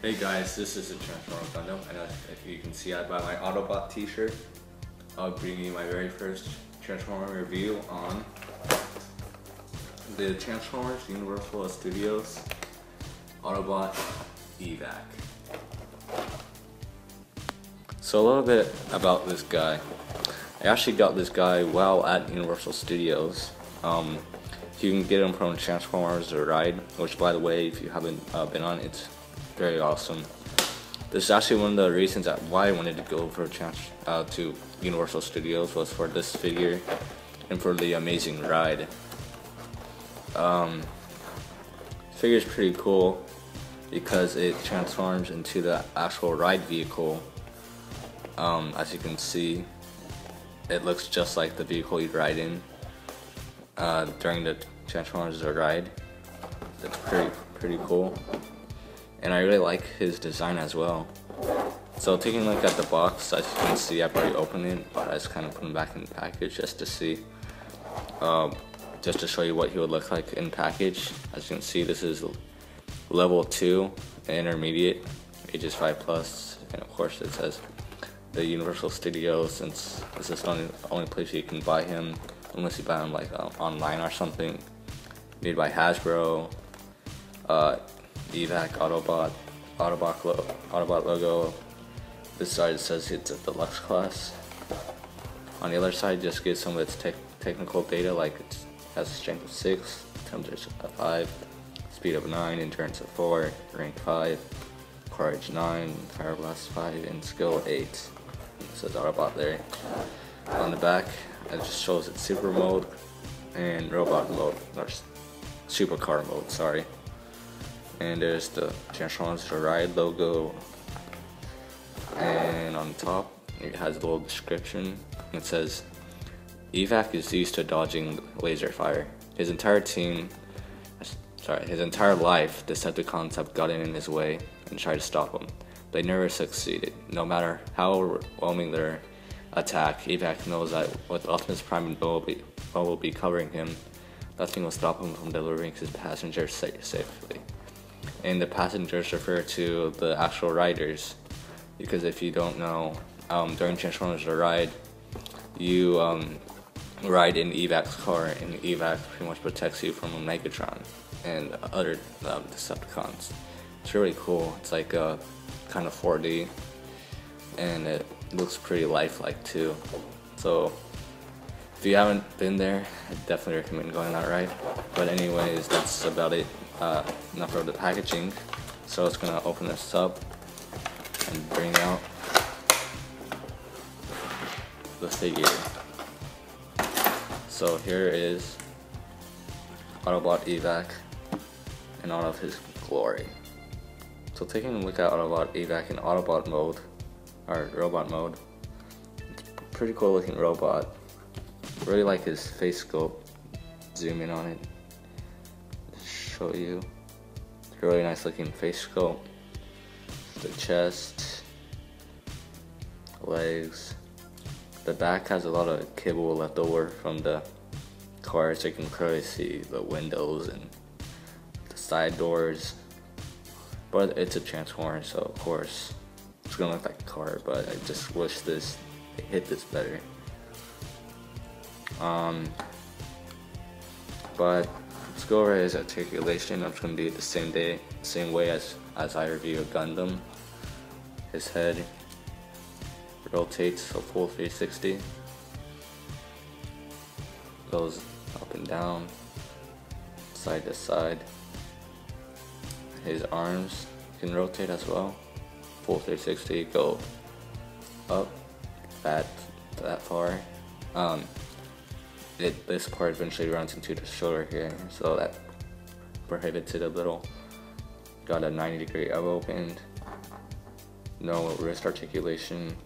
Hey guys, this is a Transformer Gundam, and if you can see, I bought my Autobot t-shirt. I'll bring you my very first Transformer review on the Transformers Universal Studios Autobot Evac. So a little bit about this guy. I actually got this guy while at Universal Studios. You can get him from Transformers The Ride, which, by the way, if you haven't been on, it's very awesome. This is actually one of the reasons why I wanted to go for to Universal Studios, was for this figure and for the amazing ride. Figure's pretty cool because it transforms into the actual ride vehicle. As you can see, it looks just like the vehicle you'd ride in during the Transformers The Ride. It's pretty cool, and I really like his design as well. So taking a look at the box, as you can see, I've already opened it, but I just kind of put him back in the package just to see, just to show you what he would look like in package. As you can see, this is level 2, intermediate, ages 5+, and of course it says the Universal Studios, since this is the only place you can buy him, unless you buy him like online or something. Made by Hasbro. Evac Autobot logo. This side says it's a Deluxe class. On the other side, just gives some of its technical data, like it has a strength of 6, temperature of 5, speed of 9, endurance of 4, rank 5, courage 9, fire blast 5, and skill 8. It says Autobot there. On the back, it just shows its super mode and robot mode, or supercar mode, sorry. And there's the Transformers The Ride logo, and on top it has a little description. It says Evac is used to dodging laser fire. His entire life, Decepticons have gotten in his way and tried to stop him. They never succeeded. No matter how overwhelming their attack, Evac knows that with Optimus Prime and will be covering him, nothing will stop him from delivering his passengers safely. And the passengers refer to the actual riders, because if you don't know, during Transformers The Ride, you ride in Evac's car, and Evac pretty much protects you from Megatron and other Decepticons. It's really cool. It's like kind of 4D, and it looks pretty lifelike too. So if you haven't been there, I definitely recommend going on that ride. But anyways, that's about it. Enough of the packaging. So it's gonna open this up and bring out the figure. So here is Autobot Evac in all of his glory. So taking a look at Autobot Evac in Autobot mode, or robot mode, it's a pretty cool looking robot. Really like his face sculpt. Zoom in on it. Show you. Really nice looking face sculpt. The chest, legs. The back has a lot of kibble left over from the car, so you can clearly see the windows and the side doors. But it's a Transformer, so of course it's gonna look like a car, but I just wish they hit this better. But let's go over his articulation. I'm just gonna do it the same way as I review a Gundam. His head rotates, so full 360. Goes up and down, side to side. His arms can rotate as well, full 360. Go up that far. This part eventually runs into the shoulder here, so that prohibits it a little. Got a 90-degree elbow bend. No wrist articulation.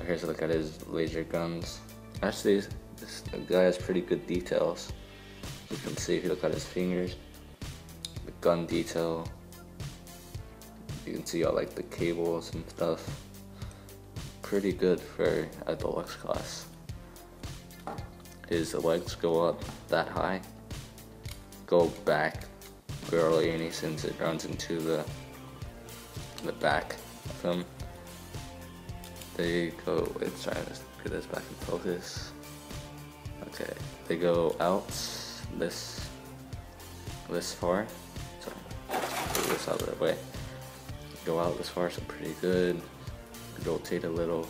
Here's a look at his laser guns. Actually, this guy has pretty good details. You can see if you look at his fingers, the gun detail. You can see all like the cables and stuff. Pretty good for a Deluxe class. His legs go up that high, go back barely any, since it runs into the the back of them. They go, it's trying to get this back in focus. Okay, they go out this far. Sorry, move this out of the way. Go out this far, so pretty good. Rotate a little.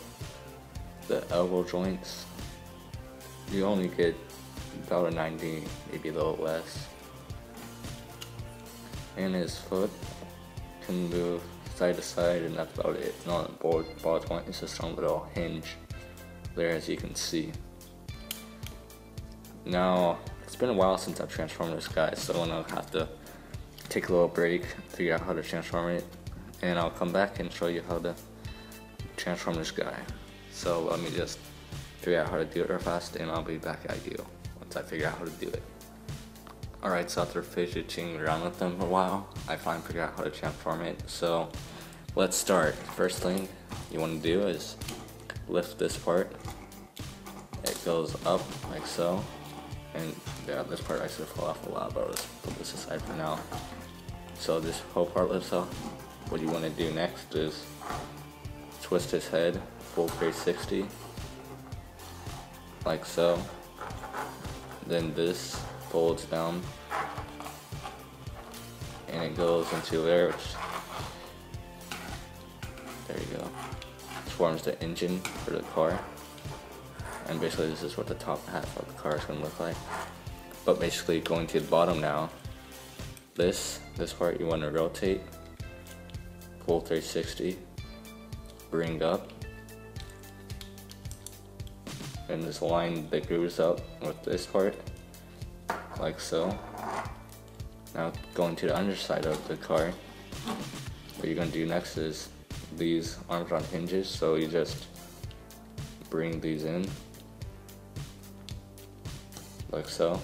The elbow joints, you only get about a 90, maybe a little less. And his foot can move side to side, and that's about it. It's not a ball joint, it's just a little hinge there, as you can see. Now, it's been a while since I've transformed this guy, so I'm gonna have to take a little break, figure out how to transform it, and I'll come back and show you how to transform this guy. So let me just figure out how to do it real fast, and I'll be back at you once I figure out how to do it. Alright, so after fidgeting around with them for a while, I finally figured out how to transform it. So let's start. First thing you want to do is lift this part. It goes up like so. And yeah, this part actually fell off a lot, but let's put this aside for now. So this whole part lifts off. What you want to do next is twist his head full 360 like so. Then this folds down and it goes into there, which, there you go, forms the engine for the car. And basically this is what the top half of the car is going to look like. But basically going to the bottom now, this part you want to rotate full 360, bring up, and just line the grooves up with this part like so. Now going to the underside of the car, what you're going to do next is these arms are on hinges, so you just bring these in like so.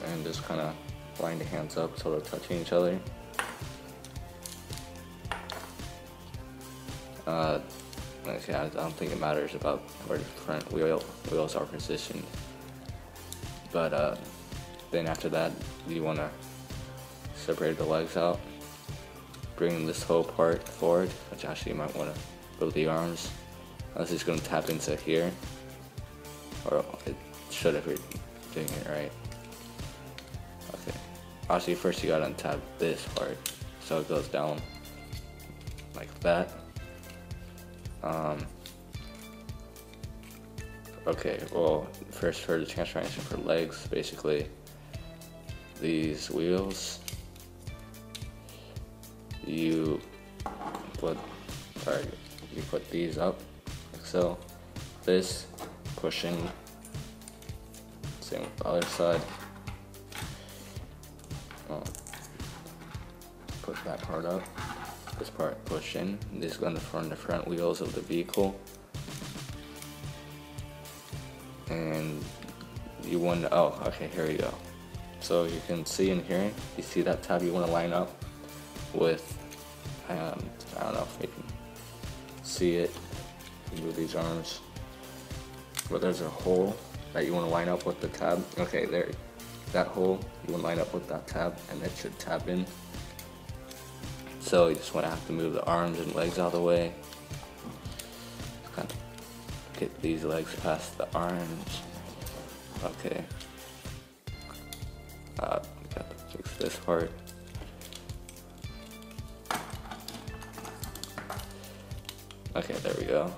And just kind of line the hands up so they're touching each other. Okay, I don't think it matters about where the front wheels are positioned. But then after that, you want to separate the legs out, bring this whole part forward, which actually you might want to move the arms. Unless it's going to tap into here, or it should if you're doing it right. Okay, actually first you got to untap this part, so it goes down like that. Okay, well, first for the transformation for legs, basically these wheels, you put these up like so. This pushing, same with the other side. Push that part up. This part push in. This is going to form the front wheels of the vehicle. And you want to, oh, okay, here we go. So you can see in here, you see that tab, you want to line up with, I don't know if you can see it, you move these arms, but there's a hole that you want to line up with the tab. Okay, there, that hole, you want to line up with that tab, and it should tab in. So you just want to have to move the arms and legs out of the way. Just kind of get these legs past the arms. Okay. Got to fix this part. Okay, there we go.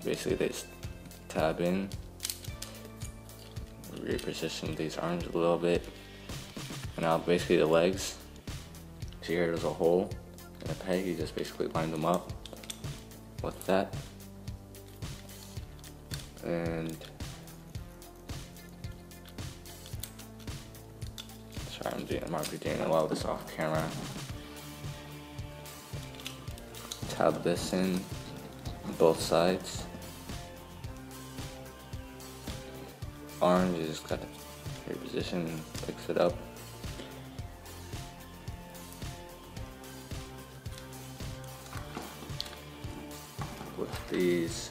Basically, they just tab in, reposition these arms a little bit, and now basically the legs. See here, there's a hole in a peg. You just basically line them up with that, and sorry, I might be doing a lot of this off camera. Tab this in both sides. Arms, you just gotta reposition and fix it up. With these,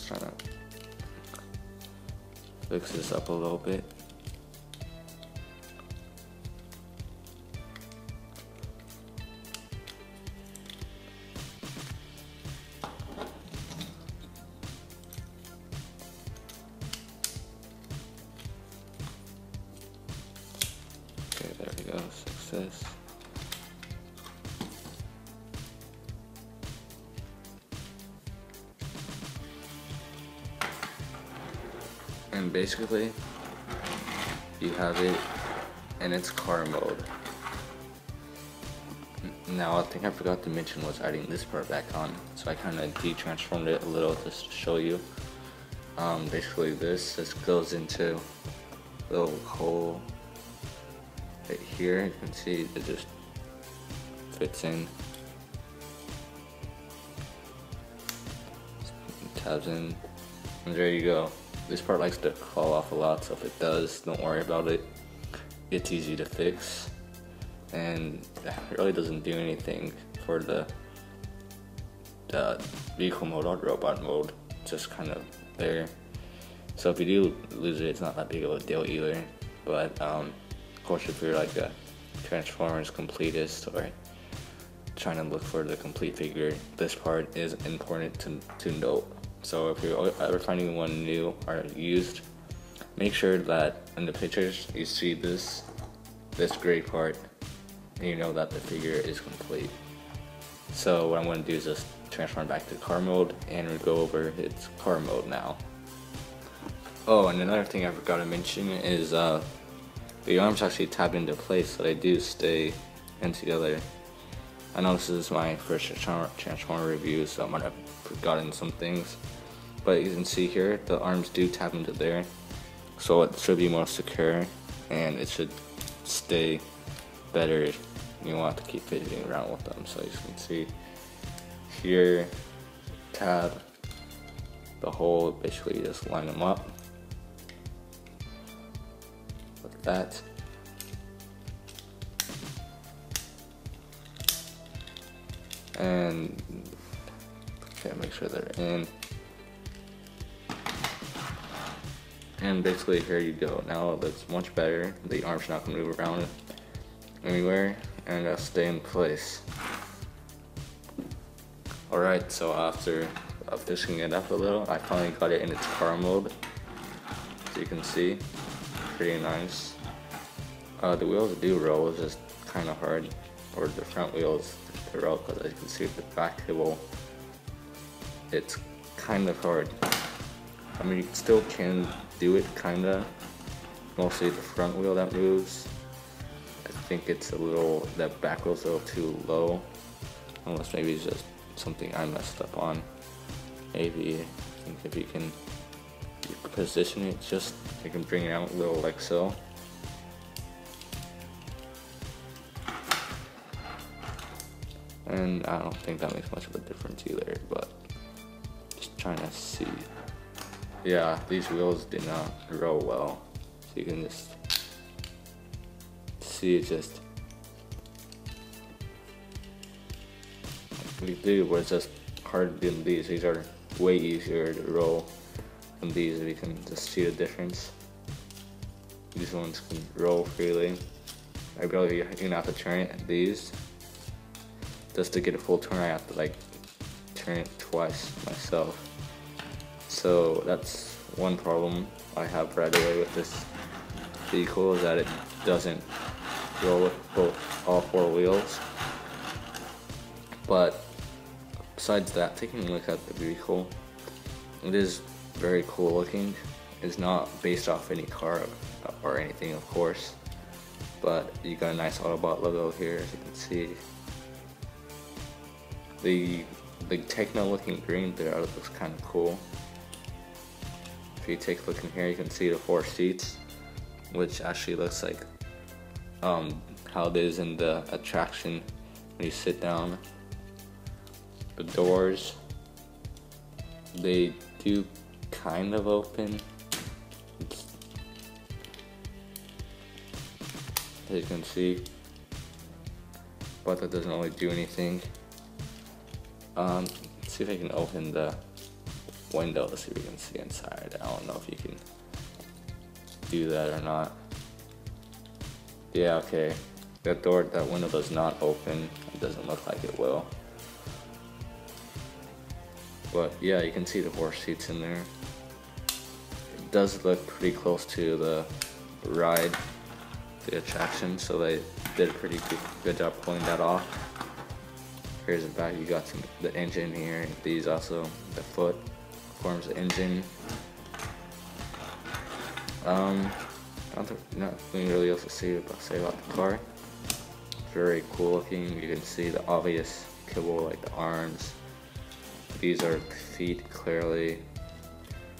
Just trying to fix this up a little bit. Okay, there we go, success. And basically, you have it in its car mode. Now, I think I forgot to mention was adding this part back on, so I kind of de-transformed it a little just to show you. Basically, this just goes into a little hole right here. You can see it just fits in, tabs in, and there you go. This part likes to fall off a lot, so if it does, don't worry about it. It's easy to fix, and it really doesn't do anything for the vehicle mode or robot mode. It's just kind of there. So if you do lose it, it's not that big of a deal either. But of course, if you're like a Transformers completist or trying to look for the complete figure, this part is important to note. So if you're ever finding one new or used, make sure that in the pictures you see this gray part and you know that the figure is complete. So what I'm going to do is just transform back to car mode and we'll go over its car mode now. Oh, and another thing I forgot to mention is the arms actually tab into place, so they do stay in together. I know this is my first Transformer review, so I might have forgotten some things. But you can see here, the arms do tap into there, so it should be more secure, and it should stay better. You won't have to keep fidgeting around with them. So you can see here, tab, the hole, basically just line them up like that. And okay, make sure they're in. And basically here you go. Now it looks much better. The arm's not gonna move around anywhere and it'll stay in place. Alright, so after fixing it up a little, I finally got it in its car mode. So you can see, pretty nice. The wheels do roll, it's just kind of hard. Or the front wheels to roll, because as you can see the back wheel, it's kind of hard. I mean, you still can do it, kinda. Mostly the front wheel that moves. I think it's a little, that back wheel's a little too low. Unless maybe it's just something I messed up on. Maybe, I think if you can position it, just, you can bring it out a little like so. And I don't think that makes much of a difference either, but just trying to see. Yeah, these wheels did not roll well. So you can just see it just, we do, but it's just harder than these. These are way easier to roll than these, if you can just see the difference. These ones can roll freely. I really, you're gonna have to turn it. These, just to get a full turn, I have to like turn it twice myself. So that's one problem I have right away with this vehicle, is that it doesn't roll with all four wheels. But besides that, taking a look at the vehicle, it is very cool looking. It's not based off any car or anything, of course, but you got a nice Autobot logo here, as you can see. The techno looking green there looks kind of cool. If you take a look in here, you can see the 4 seats, which actually looks like how it is in the attraction when you sit down. The doors, they do kind of open. As you can see, but that doesn't really do anything. Let's see if I can open the windows so you can see inside. I don't know if you can do that or not. Yeah, okay. That window does not open. It doesn't look like it will. But yeah, you can see the horse seats in there. It does look pretty close to the ride, the attraction, so they did a pretty good job pulling that off. Here's the back, you got the engine here. These also, the foot forms the engine. Nothing really else to say about the car. Very cool looking. You can see the obvious kibble, like the arms. These are feet clearly,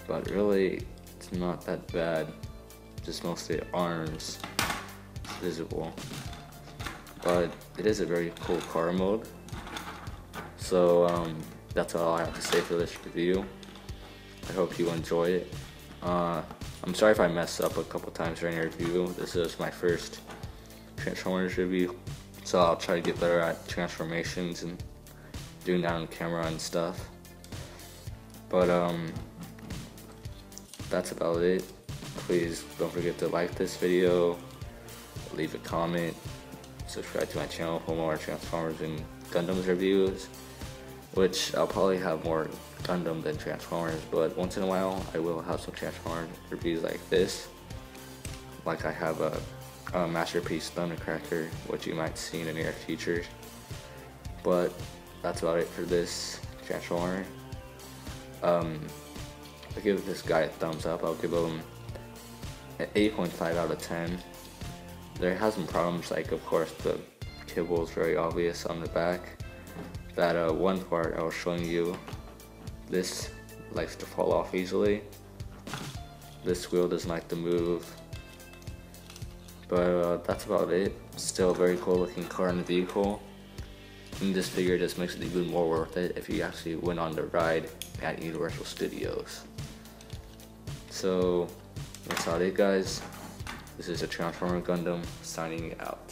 but really it's not that bad. Just mostly arms visible. But it is a very cool car mode. So that's all I have to say for this review. I hope you enjoy it. I'm sorry if I messed up a couple times during the review. This is my first Transformers review, so I'll try to get better at transformations and doing that on camera and stuff. But that's about it. Please don't forget to like this video, leave a comment, subscribe to my channel for more Transformers and Gundams reviews, which I'll probably have more Gundam than Transformers, but once in a while I will have some Transformers reviews like this. Like I have a Masterpiece Thundercracker, which you might see in the near future. But that's about it for this Transformer. I'll give this guy a thumbs up. I'll give him an 8.5 out of 10. There has some problems, like of course the kibble is very obvious on the back. That one part I was showing you, this likes to fall off easily. This wheel doesn't like to move. But that's about it. Still a very cool looking car in the vehicle. And this figure just makes it even more worth it if you actually went on the ride at Universal Studios. So that's about it, guys. This is a Transformer Gundam signing out.